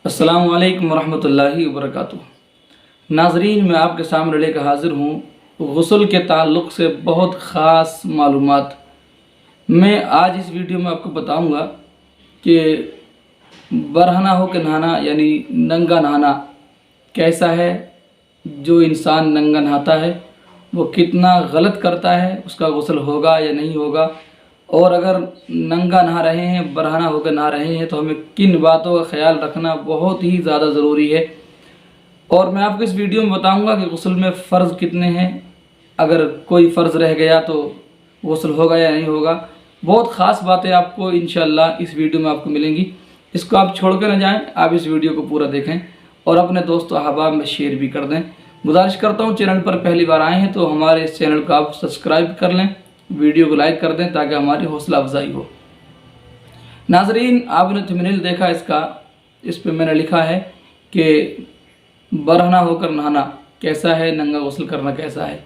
अस्सलामु अलैकुम वरहमतुल्लाहि वबरकातुहू। नाज़रीन, मैं आपके सामने लेकर हाज़िर हूँ गुस्ल के ताल्लुक़ से बहुत ख़ास मालूमात। मैं आज इस वीडियो में आपको बताऊँगा कि बरहना होकर नहाना यानी नंगा नहाना कैसा है। जो इंसान नंगा नहाता है वो कितना गलत करता है, उसका गुस्ल होगा या नहीं होगा। और अगर नंगा नहा रहे हैं, बरहना होकर नहा रहे हैं, तो हमें किन बातों का ख्याल रखना बहुत ही ज़्यादा ज़रूरी है। और मैं आपको इस वीडियो में बताऊंगा कि गुस्ल में फ़र्ज़ कितने हैं, अगर कोई फ़र्ज़ रह गया तो गुस्ल होगा या नहीं होगा। बहुत ख़ास बातें आपको इंशाअल्लाह इस वीडियो में आपको मिलेंगी। इसको आप छोड़ कर न जाएँ, आप इस वीडियो को पूरा देखें और अपने दोस्तों अहबाब में शेयर भी कर दें। गुजारिश करता हूँ, चैनल पर पहली बार आए हैं तो हमारे इस चैनल को आप सब्सक्राइब कर लें, वीडियो को लाइक कर दें ताकि हमारी हौसला अफजाई हो। नाजरीन, आपने थंबनेल देखा इसका, इस पे मैंने लिखा है कि बरहना होकर नहाना कैसा है, नंगा गुस्ल करना कैसा है।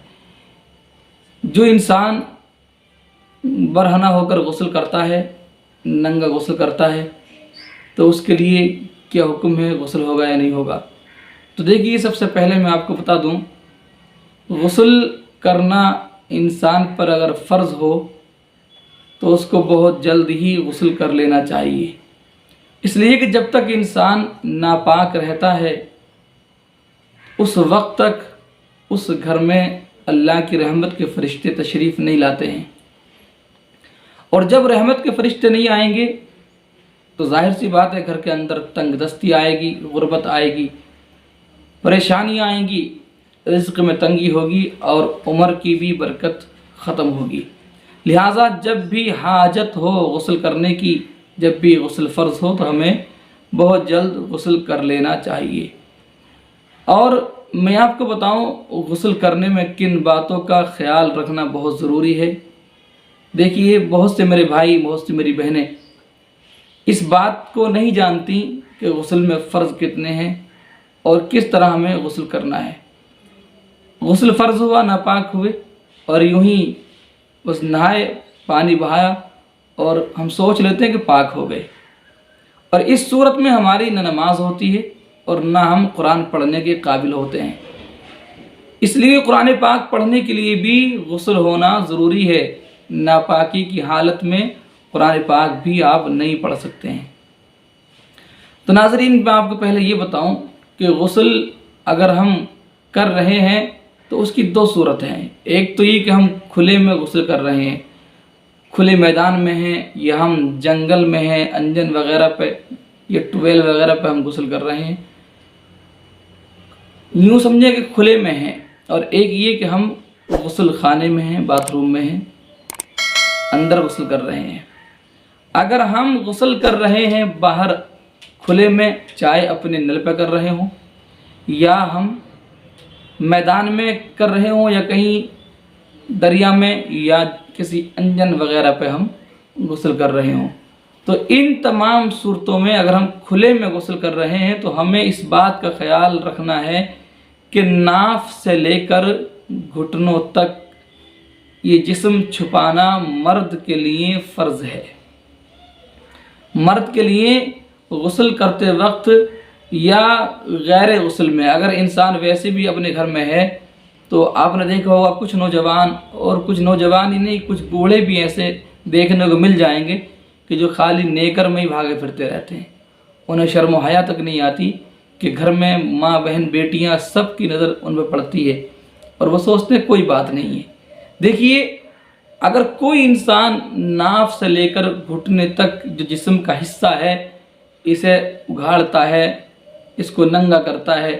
जो इंसान बरहना होकर गुस्ल करता है, नंगा गुस्ल करता है, तो उसके लिए क्या हुक्म है, गुस्ल होगा या नहीं होगा। तो देखिए, सबसे पहले मैं आपको बता दूं, गुस्ल करना इंसान पर अगर फ़र्ज़ हो तो उसको बहुत जल्द ही गुस्ल कर लेना चाहिए। इसलिए कि जब तक इंसान नापाक रहता है उस वक्त तक उस घर में अल्लाह की रहमत के फ़रिश्ते तशरीफ़ नहीं लाते हैं। और जब रहमत के फ़रिश्ते नहीं आएंगे तो जाहिर सी बात है, घर के अंदर तंगदस्ती आएगी, गुर्बत आएगी, परेशानियाँ आएंगी, रिज़्क़ में तंगी होगी और उम्र की भी बरकत ख़त्म होगी। लिहाजा जब भी हाजत हो गुस्ल करने की, जब भी गुस्ल फ़र्ज़ हो, तो हमें बहुत जल्द गुस्ल कर लेना चाहिए। और मैं आपको बताऊं, गुस्ल करने में किन बातों का ख्याल रखना बहुत ज़रूरी है। देखिए, बहुत से मेरे भाई, बहुत सी मेरी बहनें इस बात को नहीं जानती कि गुस्ल में फ़र्ज़ कितने हैं और किस तरह हमें गुस्ल करना है। गुस्ल फ़र्ज़ हुआ, नापाक हुए और यूं ही बस नहाए, पानी बहाया और हम सोच लेते हैं कि पाक हो गए। और इस सूरत में हमारी न नमाज होती है और ना हम कुरान पढ़ने के काबिल होते हैं। इसलिए कुरान पाक पढ़ने के लिए भी गुस्ल होना ज़रूरी है। नापाकी की हालत में कुरान पाक भी आप नहीं पढ़ सकते हैं। तो नाज़रीन, मैं आपको पहले ये बताऊं कि गुस्ल अगर हम कर रहे हैं तो उसकी दो सूरत हैं। एक तो ये कि हम खुले में गुस्ल कर रहे हैं, खुले मैदान में हैं, या हम जंगल में हैं, अंजन वगैरह पे या ट्यूबवेल वगैरह पे हम गुस्ल कर रहे हैं, यूँ समझे कि खुले में हैं। और एक ये कि हम गुस्ल खाने में हैं, बाथरूम में हैं, अंदर गुस्ल कर रहे हैं। अगर हम गुस्ल कर रहे हैं बाहर खुले में, चाहे अपने नल पे कर रहे हों या हम मैदान में कर रहे हों या कहीं दरिया में या किसी अंजन वगैरह पे हम गुस्ल कर रहे हों, तो इन तमाम सूरतों में अगर हम खुले में गुस्ल कर रहे हैं तो हमें इस बात का ख्याल रखना है कि नाफ से लेकर घुटनों तक ये जिस्म छुपाना मर्द के लिए फ़र्ज़ है। मर्द के लिए गुस्ल करते वक्त या गैर गुस्ल में, अगर इंसान वैसे भी अपने घर में है तो आपने देखा होगा कुछ नौजवान, और कुछ नौजवान ही नहीं, कुछ बूढ़े भी ऐसे देखने को मिल जाएंगे कि जो खाली नेकर में ही भागे फिरते रहते हैं। उन्हें शर्म हया तक नहीं आती कि घर में माँ बहन बेटियाँ सब की नज़र उन पर पड़ती है और वो सोचते हैं कोई बात नहीं है। देखिए, अगर कोई इंसान नाफ से लेकर घुटने तक जो जिस्म का हिस्सा है इसे उघाड़ता है, इसको नंगा करता है,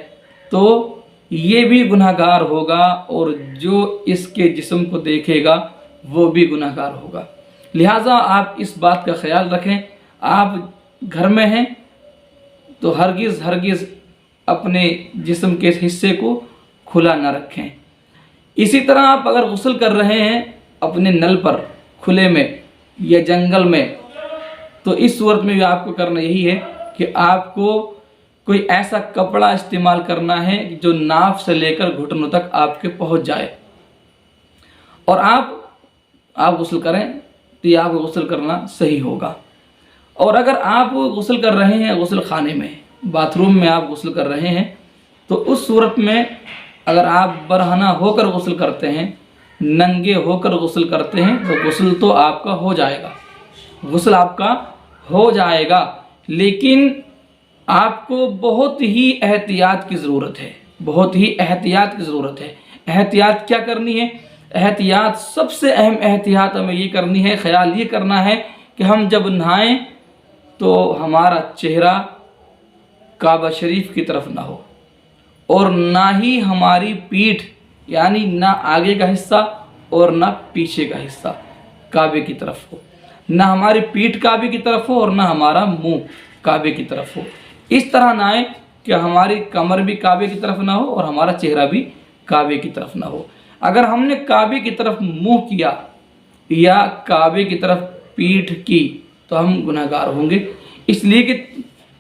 तो ये भी गुनहगार होगा और जो इसके जिस्म को देखेगा वो भी गुनहगार होगा। लिहाजा आप इस बात का ख्याल रखें। आप घर में हैं तो हरगिज़ अपने जिस्म के हिस्से को खुला ना रखें। इसी तरह आप अगर गुस्ल कर रहे हैं अपने नल पर खुले में या जंगल में, तो इस सूरत में भी आपको करना यही है कि आपको कोई ऐसा कपड़ा इस्तेमाल करना है जो नाफ से लेकर घुटनों तक आपके पहुंच जाए और आप गुस्ल करें, तो ये आपको गुस्ल करना सही होगा। और अगर आप गुस्ल कर रहे हैं गुस्ल खाने में, बाथरूम में आप गुस्ल कर रहे हैं, तो उस सूरत में अगर आप बरहना होकर गुस्ल करते हैं, नंगे होकर गुस्ल करते हैं, तो गुस्ल तो आपका हो जाएगा, गुस्ल आपका हो जाएगा। लेकिन आपको बहुत ही एहतियात की ज़रूरत है, बहुत ही एहतियात की ज़रूरत है। एहतियात क्या करनी है? एहतियात, सबसे अहम एहतियात हमें ये करनी है, ख्याल ये करना है कि हम जब नहाएं तो हमारा चेहरा काबा शरीफ की तरफ ना हो, और ना ही हमारी पीठ, यानी ना आगे का हिस्सा और ना पीछे का हिस्सा काबे की तरफ हो। ना हमारी पीठ काबे की तरफ हो और ना हमारा मुंह काबे की तरफ हो। इस तरह नहाएं कि हमारी कमर भी काबे की तरफ ना हो और हमारा चेहरा भी काबे की तरफ ना हो। अगर हमने काबे की तरफ मुंह किया या काबे की तरफ पीठ की तो हम गुनहगार होंगे, इसलिए कि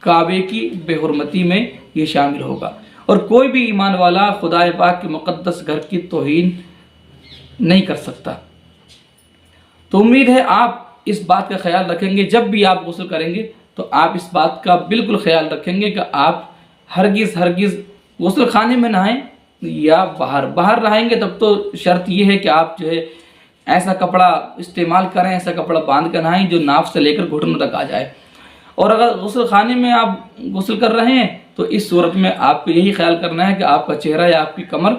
काबे की बेहुरमती में ये शामिल होगा। और कोई भी ईमान वाला खुदा पाक के मुक़द्दस घर की तौहीन नहीं कर सकता। तो उम्मीद है आप इस बात का ख्याल रखेंगे, जब भी आप गुस्ल करेंगे तो आप इस बात का बिल्कुल ख्याल रखेंगे कि आप हरगिज़ गुस्ल खाने में नहाएं या बाहर नहाएंगे, तब तो शर्त ये है कि आप जो है ऐसा कपड़ा इस्तेमाल करें, ऐसा कपड़ा बांध कर नहाएं जो नाफ से लेकर घुटनों तक आ जाए। और अगर गुस्ल खाने में आप गुस्ल कर रहे हैं तो इस सूरत में आपको यही ख्याल करना है कि आपका चेहरा या आपकी कमर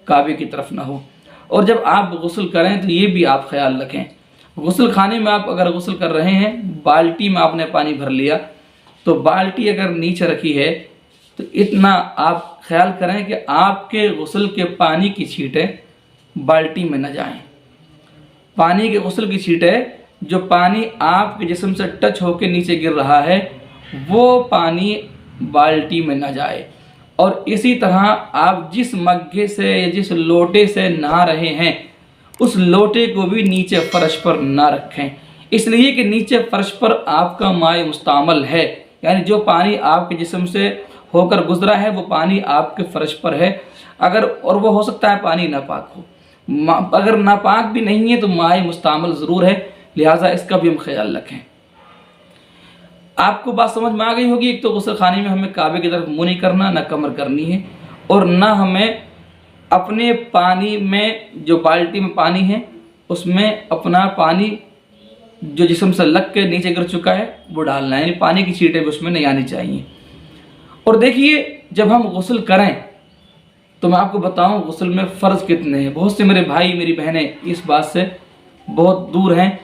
काबे की तरफ ना हो। और जब आप गुस्ल करें तो ये भी आप ख्याल रखें, गुस्ल खाने में आप अगर गुस्ल कर रहे हैं, बाल्टी में आपने पानी भर लिया, तो बाल्टी अगर नीचे रखी है तो इतना आप ख्याल करें कि आपके गुस्ल के पानी की छींटें बाल्टी में न जाएं। पानी के गुस्ल की छींटें, जो पानी आपके जिस्म से टच होकर नीचे गिर रहा है, वो पानी बाल्टी में न जाए। और इसी तरह आप जिस मग्गे से या जिस लोटे से नहा रहे हैं, उस लोटे को भी नीचे फर्श पर ना रखें, इसलिए कि नीचे फर्श पर आपका माए मुस्तामल है, यानी जो पानी आपके जिस्म से होकर गुजरा है वो पानी आपके फर्श पर है। अगर, और वो हो सकता है पानी नापाक हो, अगर नापाक भी नहीं है तो माए मुस्तामल ज़रूर है, लिहाजा इसका भी हम ख्याल रखें। आपको बात समझ में आ गई होगी। एक तो गुस्ल खाने में हमें काबे की तरफ मुँह नहीं करना, ना कमर करनी है, और ना हमें अपने पानी में, जो बाल्टी में पानी है उसमें अपना पानी जो जिस्म से लग के नीचे गिर चुका है वो डालना है, यानी पानी की छींटें भी उसमें नहीं आनी चाहिए। और देखिए, जब हम गुस्ल करें तो मैं आपको बताऊं गुस्ल में फ़र्ज़ कितने हैं। बहुत से मेरे भाई मेरी बहनें इस बात से बहुत दूर हैं,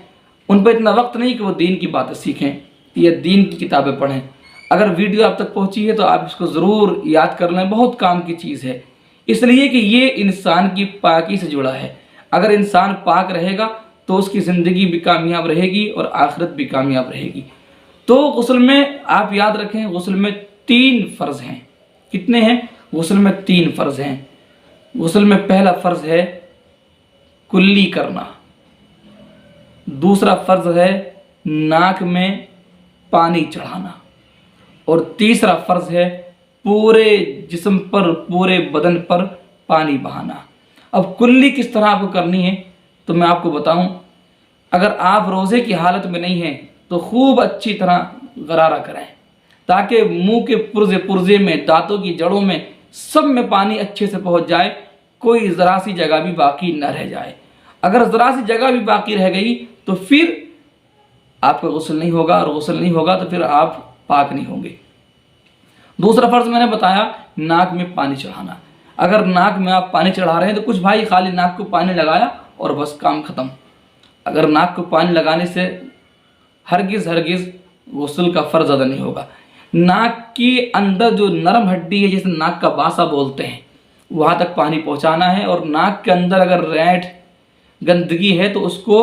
उन पर इतना वक्त नहीं कि वो दीन की बातें सीखें या दीन की किताबें पढ़ें। अगर वीडियो आप तक पहुंची है तो आप इसको ज़रूर याद कर लें, बहुत काम की चीज़ है, इसलिए कि ये इंसान की पाकी से जुड़ा है। अगर इंसान पाक रहेगा तो उसकी ज़िंदगी भी कामयाब रहेगी और आखिरत भी कामयाब रहेगी। तो गुस्ल में आप याद रखें, गुस्ल में 3 फ़र्ज़ हैं। कितने हैं? गुस्ल में 3 फ़र्ज़ हैं। गुस्ल में पहला फ़र्ज़ है कुल्ली करना, दूसरा फ़र्ज़ है नाक में पानी चढ़ाना, और तीसरा फ़र्ज़ है पूरे जिस्म पर, पूरे बदन पर पानी बहाना। अब कुल्ली किस तरह आपको करनी है तो मैं आपको बताऊं। अगर आप रोज़े की हालत में नहीं हैं तो खूब अच्छी तरह गरारा करें, ताकि मुंह के पुर्जे में, दांतों की जड़ों में, सब में पानी अच्छे से पहुंच जाए, कोई ज़रा सी जगह भी बाकी न रह जाए। अगर ज़रा सी जगह भी बाकी रह गई तो फिर आपका गुस्ल नहीं होगा, और गुस्ल नहीं होगा तो फिर आप पाक नहीं होंगे। दूसरा फ़र्ज़ मैंने बताया नाक में पानी चढ़ाना। अगर नाक में आप पानी चढ़ा रहे हैं तो कुछ भाई खाली नाक को पानी लगाया और बस काम ख़त्म। अगर नाक को पानी लगाने से हरगिज़ गुस्ल का फ़र्ज़ अदा नहीं होगा। नाक के अंदर जो नरम हड्डी है, जिसे नाक का बासा बोलते हैं, वहाँ तक पानी पहुँचाना है, और नाक के अंदर अगर रैंठ गंदगी है तो उसको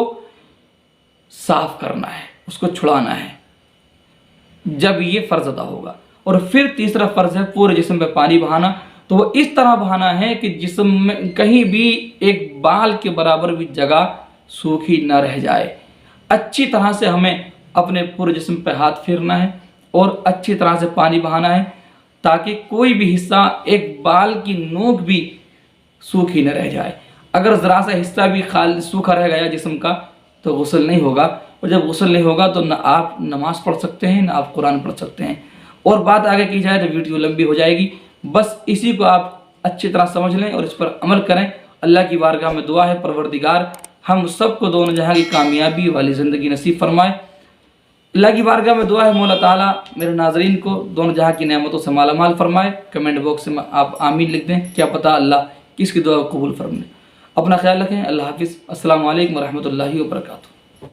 साफ़ करना है, उसको छुड़ाना है, जब ये फ़र्ज़ अदा होगा। और फिर तीसरा फ़र्ज़ है पूरे जिस्म पे पानी बहाना। तो वो इस तरह बहाना है कि जिस्म में कहीं भी एक बाल के बराबर भी जगह सूखी न रह जाए। अच्छी तरह से हमें अपने पूरे जिस्म पे हाथ फेरना है और अच्छी तरह से पानी बहाना है, ताकि कोई भी हिस्सा, एक बाल की नोक भी सूखी न रह जाए। अगर ज़रा सा हिस्सा भी खाली सूखा रह गया जिस्म का तो गुस्ल नहीं होगा, और जब गुस्ल नहीं होगा तो न आप नमाज़ पढ़ सकते हैं, न आप कुरान पढ़ सकते हैं। और बात आगे की जाए तो वीडियो लंबी हो जाएगी। बस इसी को आप अच्छी तरह समझ लें और इस पर अमल करें। अल्लाह की बारगाह में दुआ है, परवरदिगार हम सबको दोनों जहां की कामयाबी वाली ज़िंदगी नसीब फरमाए। अल्लाह की बारगाह में दुआ है मौला ताला मेरे नाजरीन को दोनों जहां की नेमतों से मालामाल फरमाए। कमेंट बॉक्स में आप आमीन लिख दें, क्या पता अल्लाह किसकी दुआ को कबूल फरमाए। अपना ख्याल रखें। अल्लाह हाफिज़। अस्सलामु अलैकुम व रहमतुल्लाहि व बरकातुहू।